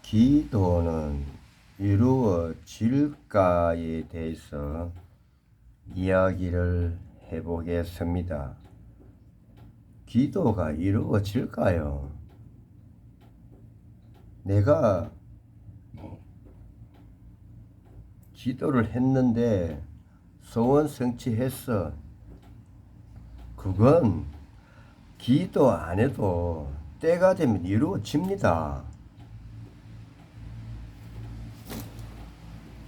기도는 이루어질까에 대해서 이야기를 해보겠습니다. 기도가 이루어질까요? 내가 기도를 했는데 소원 성취했어. 그건 기도 안 해도 때가 되면 이루어집니다.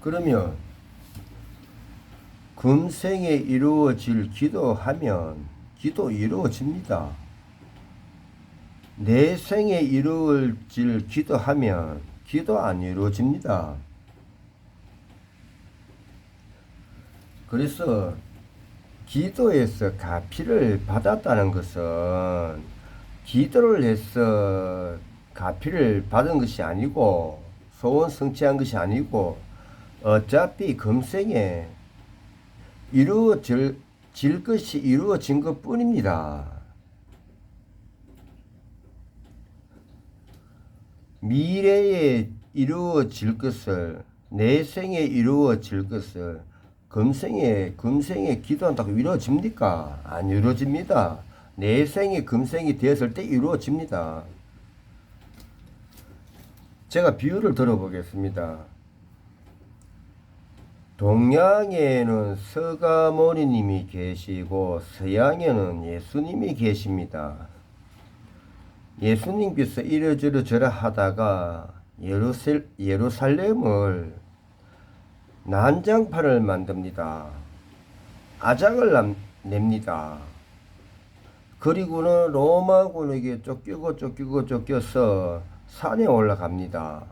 그러면 금생에 이루어질 기도하면 기도 이루어집니다. 내 생에 이루어질 기도하면 기도 안 이루어집니다. 그래서 기도에서 가피를 받았다는 것은 기도를 해서 가피를 받은 것이 아니고 소원 성취한 것이 아니고 어차피 금생에 이루어질 것이 이루어진 것 뿐입니다. 미래에 이루어질 것을, 내 생에 이루어질 것을 금생에 기도한다고 이루어집니까? 안 이루어집니다. 내 생이 금생이 되었을 때 이루어집니다. 제가 비유를 들어보겠습니다. 동양에는 서가모니님이 계시고 서양에는 예수님이 계십니다. 예수님께서 이러저러 하다가 예루살렘을 난장판을 만듭니다. 아작을 냅니다. 그리고는 로마군에게 쫓겨서 산에 올라갑니다.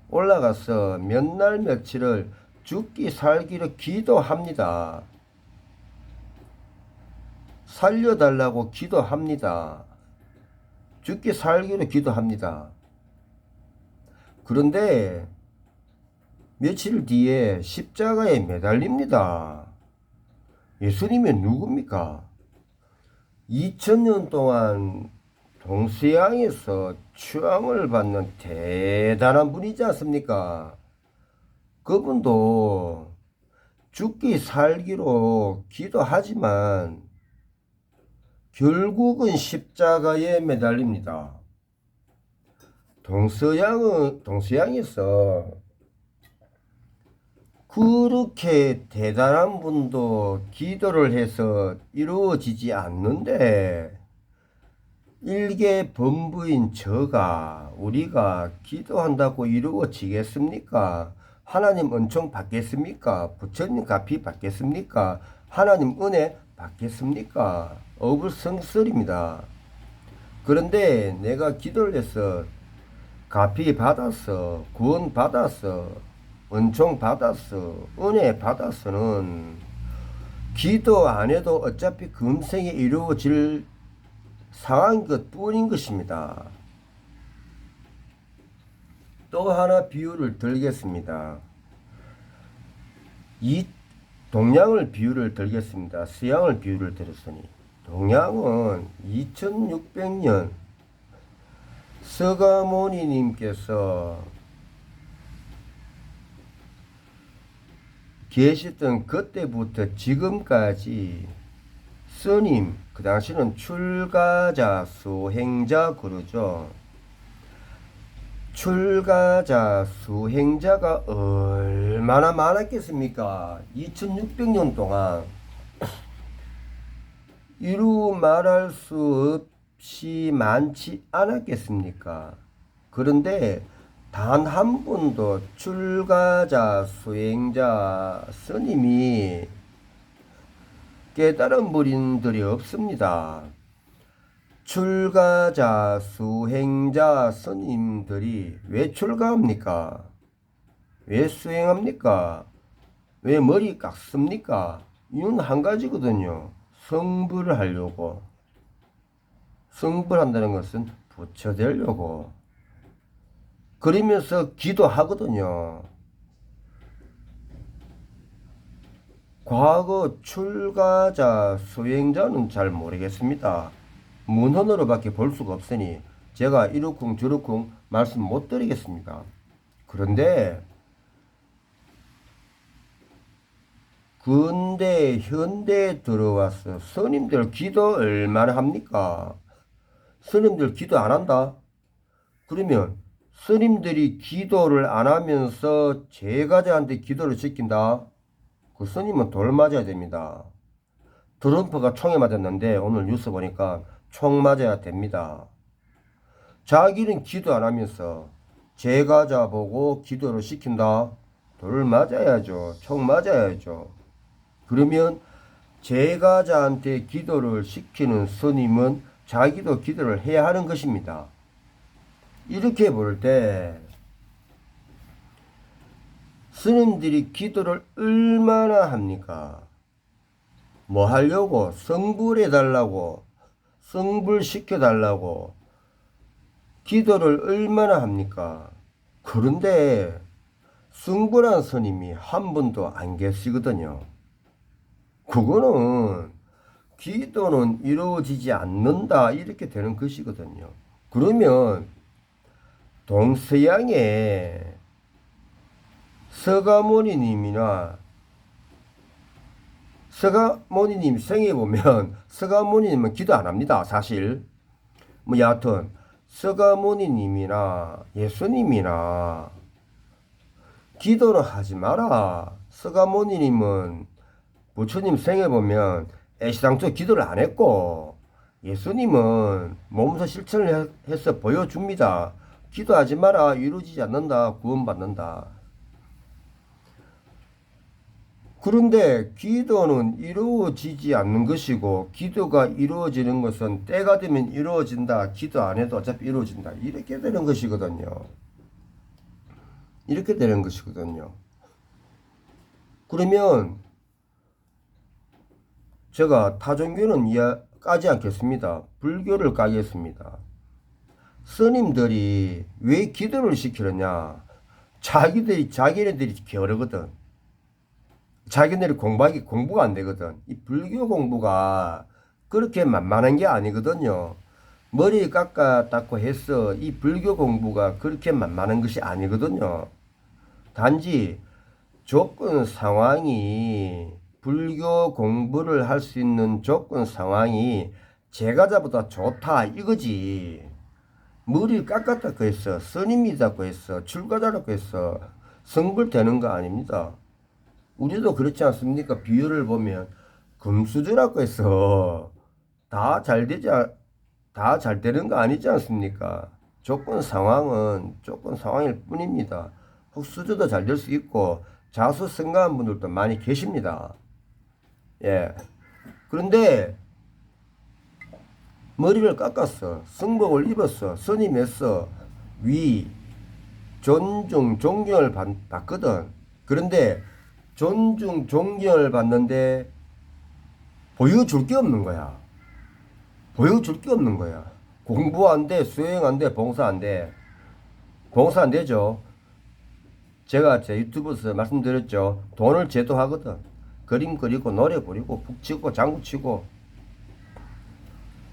올라가서 몇 날 며칠을 죽기 살기를 기도합니다. 살려달라고 기도합니다. 죽기 살기로 기도합니다. 그런데 며칠 뒤에 십자가에 매달립니다. 예수님이 누굽니까? 2000년 동안 동서양에서 추앙을 받는 대단한 분이지 않습니까? 그분도 죽기 살기로 기도하지만 결국은 십자가에 매달립니다. 동서양에서 그렇게 대단한 분도 기도를 해서 이루어지지 않는데 일개 범부인 우리가 기도한다고 이루어지겠습니까? 하나님 은총 받겠습니까? 부처님 가피 받겠습니까? 하나님 은혜 받겠습니까? 어불성설입니다. 그런데 내가 기도를 해서 가피 받았어, 구원 받았어, 은총 받았어, 은혜 받았어는 기도 안 해도 어차피 금생에 이루어질 상황인 것 뿐인 것입니다. 또 하나 비유를 들겠습니다. 동양을 비유를 들겠습니다. 서양을 비유를 들었으니 동양은 2600년 서가모니님께서 계셨던 그때부터 지금까지 스님, 그 당시는 출가자, 수행자 그러죠. 출가자, 수행자가 얼마나 많았겠습니까? 2600년 동안 이루 말할 수 없이 많지 않았겠습니까? 그런데 단 한 분도 출가자, 수행자, 스님이 깨달은 분들이 없습니다. 출가자, 수행자, 스님들이 왜 출가합니까? 왜 수행합니까? 왜 머리 깎습니까? 이유는 한 가지거든요. 성불을 하려고. 성불한다는 것은 부처되려고. 그러면서 기도하거든요. 과거 출가자, 수행자는 잘 모르겠습니다. 문헌으로밖에 볼 수가 없으니 제가 이러쿵 저러쿵 말씀 못 드리겠습니다. 그런데 근대 현대에 들어와서 스님들 기도 얼마나 합니까? 스님들 기도 안 한다? 그러면 스님들이 기도를 안 하면서 제가자한테 기도를 시킨다? 그 스님은 돌 맞아야 됩니다. 트럼프가 총에 맞았는데 오늘 뉴스 보니까 총 맞아야 됩니다. 자기는 기도 안 하면서 제가자 보고 기도를 시킨다? 돌 맞아야죠. 총 맞아야죠. 그러면 제가자한테 기도를 시키는 스님은 자기도 기도를 해야 하는 것입니다. 이렇게 볼 때 스님들이 기도를 얼마나 합니까? 뭐 하려고? 성불해 달라고, 성불시켜 달라고 기도를 얼마나 합니까? 그런데 성불한 스님이 한 분도 안 계시거든요. 그거는 기도는 이루어지지 않는다 이렇게 되는 것이거든요. 그러면 동서양의 서가모니님이나 서가모니님 생애 보면 서가모니님은 기도 안 합니다. 사실 뭐 여하튼 서가모니님이나 예수님이나 기도는 하지 마라. 서가모니님은 부처님 생애 보면 애시당초 기도를 안 했고 예수님은 몸소 실천을 해서 보여줍니다. 기도하지 마라. 이루어지지 않는다. 구원받는다. 그런데 기도는 이루어지지 않는 것이고 기도가 이루어지는 것은 때가 되면 이루어진다. 기도 안 해도 어차피 이루어진다. 이렇게 되는 것이거든요. 이렇게 되는 것이거든요. 그러면 제가 타종교는 까지 않겠습니다. 불교를 까겠습니다. 스님들이 왜 기도를 시키느냐? 자기네들이 게으르거든. 자기네들이 공부가 안 되거든. 이 불교 공부가 그렇게 만만한 게 아니거든요. 머리 깎고 해서 이 불교 공부가 그렇게 만만한 것이 아니거든요. 단지 조건 상황이 불교 공부를 할 수 있는 조건 상황이 제가자보다 좋다 이거지. 머리를 깎았다고 해서 스님이라고 해서 출가자라고 해서 성불되는 거 아닙니다. 우리도 그렇지 않습니까? 비유를 보면 금수저라고 해서 다 잘 되는 거 아니지 않습니까? 조건 상황일 뿐입니다. 흙수저도 잘 될 수 있고 자수성가한 분들도 많이 계십니다. 예. 그런데 머리를 깎았어. 성복을 입었어. 스님했어. 존중, 존경을 받거든. 그런데 존중, 존경을 받는데 보여줄 게 없는 거야. 보여줄 게 없는 거야. 공부 안 돼, 수행 안 돼, 봉사 안 돼. 봉사 안 되죠. 제가 제 유튜브에서 말씀드렸죠. 돈을 제도하거든. 그림 그리고 노래 부르고 푹 치고 장구 치고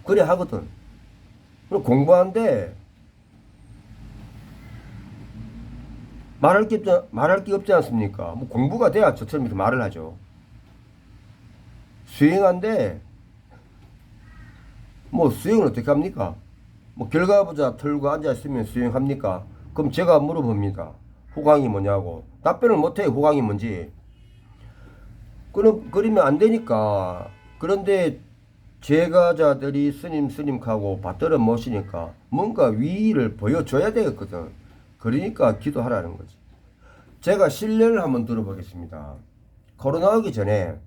그래 하거든. 그리고 공부하는데 말할 게 없지 않습니까? 뭐 공부가 돼야 저처럼 이렇게 말을 하죠. 수행한데 뭐 수행을 어떻게 합니까? 뭐 결과보자 털고 앉아있으면 수행합니까? 그럼 제가 물어봅니다. 호강이 뭐냐고. 답변을 못해. 호강이 뭔지. 그러면 안 되니까. 그런데 제가자들이 스님하고 받들어 모시니까 뭔가 위를 보여줘야 되겠거든. 그러니까 기도하라는 거지. 제가 실례를 한번 들어보겠습니다. 코로나 오기 전에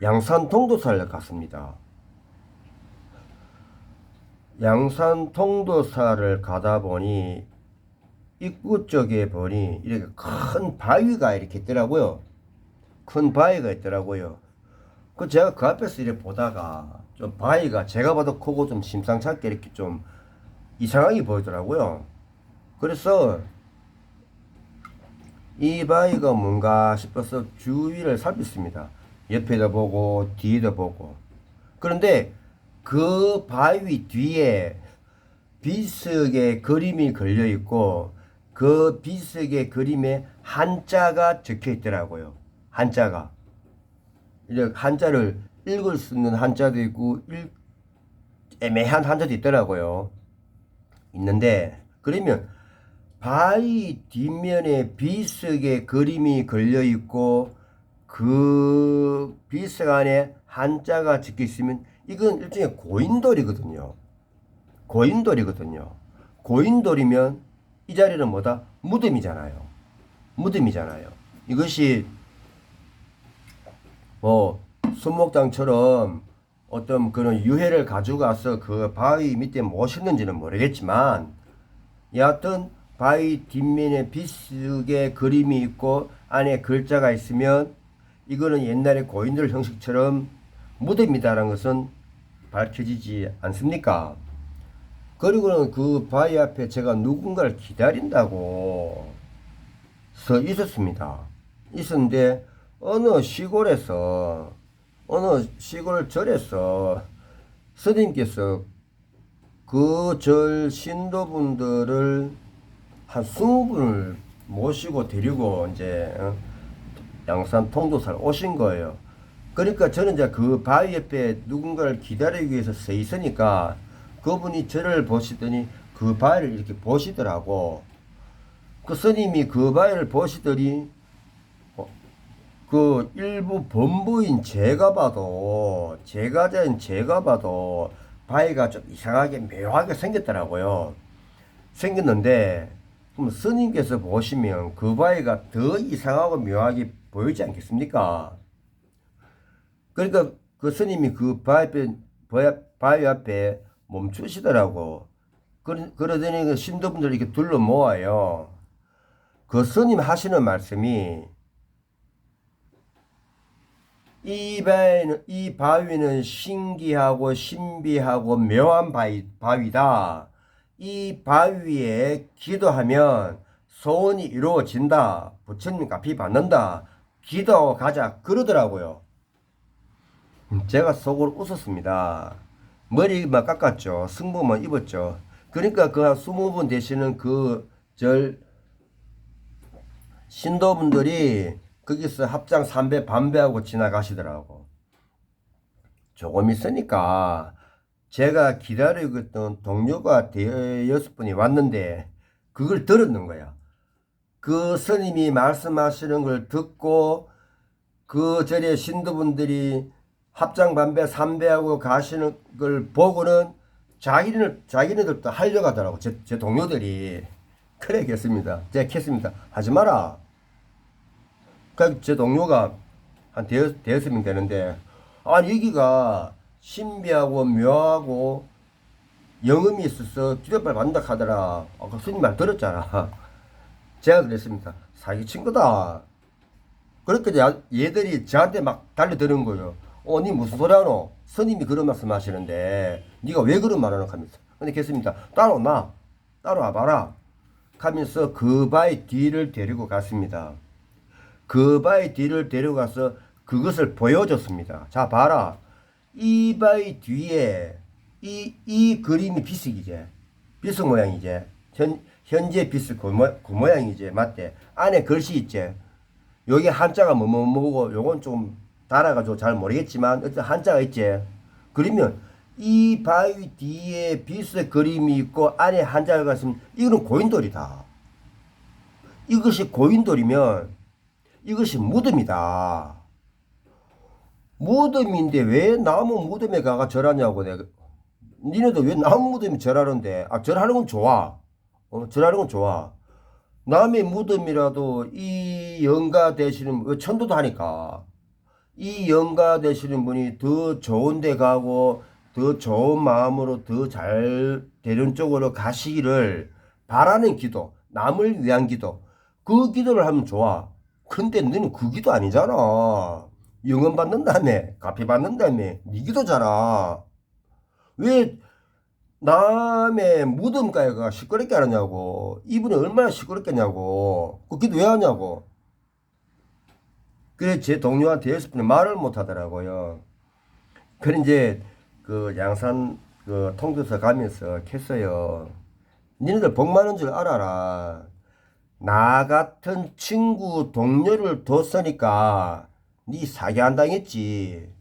양산 통도사를 갔습니다. 양산 통도사를 가다 보니 입구 쪽에 보니 이렇게 큰 바위가 이렇게 있더라고요. 큰 바위가 있더라고요. 그 제가 그 앞에서 이렇게 보다가 좀 바위가 제가 봐도 크고 좀 심상찮게 이렇게 좀 이상하게 보이더라고요. 그래서 이 바위가 뭔가 싶어서 주위를 살폈습니다. 옆에도 보고 뒤에도 보고. 그런데 그 바위 뒤에 비석의 그림이 걸려 있고 그 비석의 그림에 한자가 적혀 있더라고요. 한자가. 이제 한자를 읽을 수 있는 한자도 있고 애매한 한자도 있더라고요. 있는데 그러면 바위 뒷면에 비석의 그림이 걸려 있고 그 비석 안에 한자가 적혀 있으면 이건 일종의 고인돌이거든요. 고인돌이거든요. 고인돌이면 이 자리는 뭐다? 무덤이잖아요. 무덤이잖아요. 이것이 뭐 순목장처럼 어떤 그런 유해를 가져가서 그 바위 밑에 모셨는지는 모르겠지만 여하튼 바위 뒷면에 비석의 그림이 있고 안에 글자가 있으면 이거는 옛날에 고인들 형식처럼 무덤이다라는 것은 밝혀지지 않습니까? 그리고는 그 바위 앞에 제가 누군가를 기다린다고 서 있었습니다. 있었는데 어느 시골에서 어느 시골 절에서 스님께서 그 절 신도분들을 한 20분을 모시고 데리고 이제 양산 통도사를 오신 거예요. 그러니까 저는 이제 그 바위 옆에 누군가를 기다리기 위해서 서 있으니까 그분이 저를 보시더니 그 바위를 이렇게 보시더라고. 그 스님이 그 바위를 보시더니 그 일부 범부인 제가 봐도 제가 봐도 바위가 좀 이상하게 묘하게 생겼더라고요. 생겼는데 그럼 스님께서 보시면 그 바위가 더 이상하고 묘하게 보이지 않겠습니까? 그러니까 그 스님이 그 바위 앞에 멈추시더라고. 그러더니 그 신도분들 이렇게 둘러 모아요. 그 스님 하시는 말씀이 이 바위는 신기하고 신비하고 묘한 바위다. 이 바위에 기도하면 소원이 이루어진다. 부처님 갚이 받는다. 기도가자. 그러더라고요. 제가 속으로 웃었습니다. 머리만 깎았죠. 승복만 입었죠. 그러니까 그 20분 되시는 그 절 신도분들이 거기서 합장 3배 반배하고 지나가시더라고. 조금 있으니까 제가 기다리고 있던 동료가 6분이 왔는데 그걸 들었는 거야. 그 스님이 말씀하시는 걸 듣고 그 절에 신도분들이 합장 반배 3배하고 가시는 걸 보고는 자기네들도 하려고 하더라고. 제 동료들이. 그래 겠습니다. 제가 켰습니다. 하지 마라. 그 제 동료가 한 대여섯 명 되는데 아니 여기가 신비하고 묘하고 영음이 있어서 기도빨 받는다 하더라. 아까 스님 말 들었잖아. 제가 그랬습니다. 사기친 거다. 그렇게 얘들이 저한테 막 달려드는 거예요. 니 무슨 소리 하노? 스님이 그런 말씀 하시는데 네가 왜 그런 말 하노? 하면서. 근데 겠습니다. 따라와봐라. 하면서 그 바위 뒤를 데리고 갔습니다. 그 바위 뒤를 데려가서 그것을 보여줬습니다. 자, 봐라. 이 바위 뒤에 이 그림이 비석이지. 비석 모양이지. 현재 비석 그 모양이지. 맞대. 안에 글씨 있지. 여기 한자가 뭐고 요건 좀 달아가지고 잘 모르겠지만 어쨌든 한자가 있지. 그러면 이 바위 뒤에 비석 그림이 있고 안에 한자가 있으면 이거는 고인돌이다. 이것이 고인돌이면 이것이 무덤이다. 무덤인데 왜 나무 무덤에 가가 절하냐고 내가. 니네도 왜 나무 무덤에 절하는데. 절하는 건 좋아. 절하는 건 좋아. 남의 무덤이라도 이 영가 되시는 천도도 하니까 이 영가 되시는 분이 더 좋은 데 가고 더 좋은 마음으로 더 잘 되는 쪽으로 가시기를 바라는 기도, 남을 위한 기도, 그 기도를 하면 좋아. 근데 너는 그 기도 아니잖아. 영원 받는다며, 갚이 받는다며, 네 기도잖아. 왜 남의 무덤가에 가 시끄럽게 하느냐고. 이분이 얼마나 시끄럽겠냐고. 그 기도 왜 하냐고. 그래 제 동료한테 6분이 말을 못 하더라고요. 그래 이제 그 양산 그 통도서 가면서 했어요. 니네들 복 많은 줄 알아라. 나 같은 친구 동료를 뒀으니까 니 사기 안 당했지.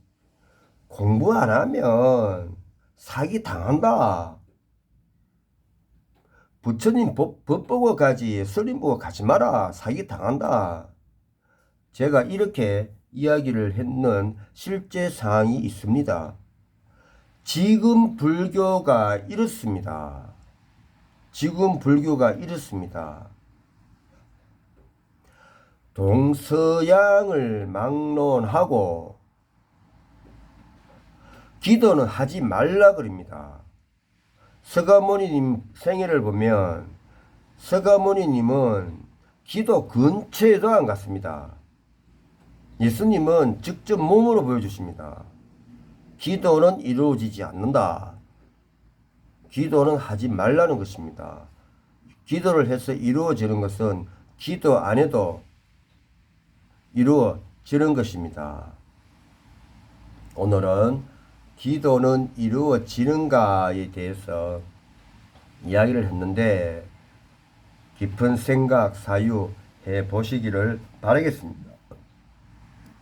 공부 안 하면 사기 당한다. 부처님 법 보고 가지 스님 보고 가지 마라. 사기 당한다. 제가 이렇게 이야기를 했는 실제 상황이 있습니다. 지금 불교가 이렇습니다. 지금 불교가 이렇습니다. 동서양을 막론하고 기도는 하지 말라 그럽니다. 서가모니님 생애를 보면 서가모니님은 기도 근처에도 안 갔습니다. 예수님은 직접 몸으로 보여주십니다. 기도는 이루어지지 않는다. 기도는 하지 말라는 것입니다. 기도를 해서 이루어지는 것은 기도 안 해도 이루어지는 것입니다. 오늘은 기도는 이루어지는가에 대해서 이야기를 했는데 깊은 생각, 사유해 보시기를 바라겠습니다.